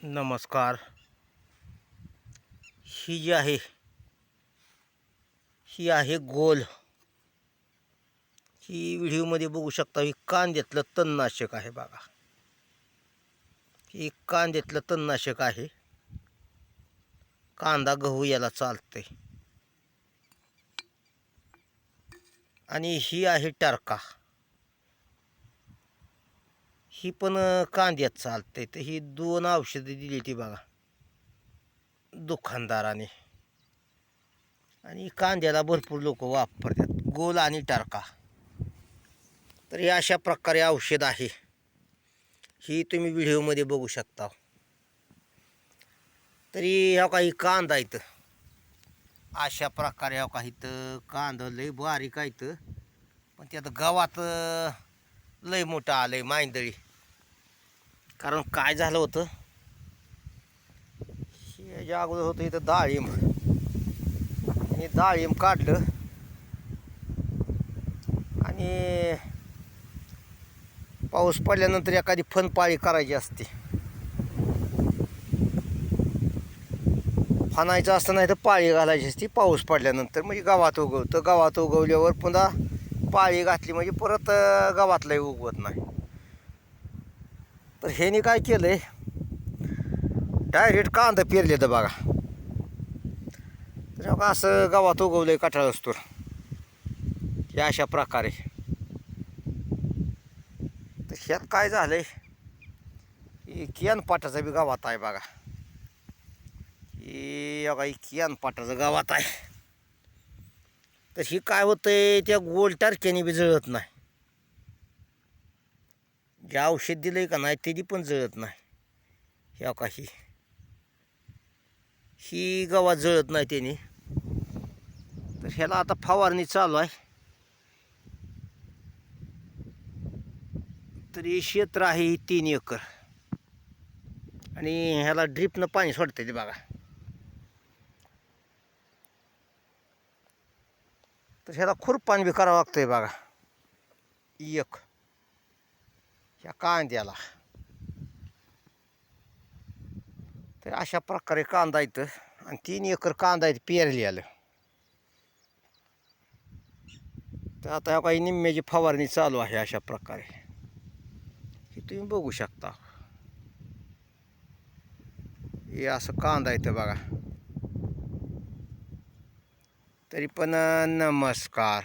नमस्कार. ही जी आहे ही आहे गोल. ही व्हिडिओमध्ये बघू शकता. ही कांद्यातलं तणनाशक आहे बघा. ही कांद्यातलं तणनाशक आहे. कांदा गहू याला चालते. आणि ही आहे टरका. ही पण कांद्यात चालते. तर ही दोन औषधं दिली ती बघा दुकानदाराने. आणि कांद्याला भरपूर लोक वापरतात गोल आणि टरका. तर हे अशा प्रकारे औषध आहे. ही तुम्ही व्हिडिओमध्ये बघू शकता. तरी ह्या काही कांदा इथं अशा प्रकारे ह्या काही तर कांदा लय बारीक आहे. पण त्यात गावात लय मोठं आलंय मांदळी. कारण काय झालं होतं, याच्या अगोदर होतं इथं डाळिंब. आणि डाळिंब काढलं आणि पाऊस पडल्यानंतर एखादी फनपाळी करायची असते. फनायचं असतं, नाही तर पाळी घालायची असती पाऊस पडल्यानंतर. म्हणजे गावात उगवतं. गावात उगवल्यावर पुन्हा पाळी घातली म्हणजे परत गावातलाही उगवत नाही. तर ह्याने काय केलंय, डायरेक्ट कांदा पेरले तर बघा. तर असं गावात उगवलंय कठाळ असतो हे अशा प्रकारे. तर ह्यात काय झालंय, कियानपाटाचा बी गावात आहे बघा. ही बघा, कियानपाटाचं गावात आहे. तर ही काय होतंय, त्या गोल टारक्याने बी जळत नाही. जे औषध दिलंय का नाही त्याची पण जळत नाही. ह्या काही ही गावात जळत नाही त्याने. तर ह्याला आता फवारणी चालू आहे. तरी क्षेत्र आहे 3 एकर. आणि ह्याला ड्रिपनं पाणी सोडते ते बघा. तर ह्याला खुरपान बी करावं लागतंय बघा. एक ह्या कांद्याला. तर अशा प्रकारे कांदा इथं. आणि 3 एकर कांदा इथं पेरली आलं. तर आता ह्या काही निम्म्याची फवारणी चालू आहे अशा प्रकारे. हे तुम्ही बघू शकता. हे असं कांदा इथं बघा. तरी पण नमस्कार.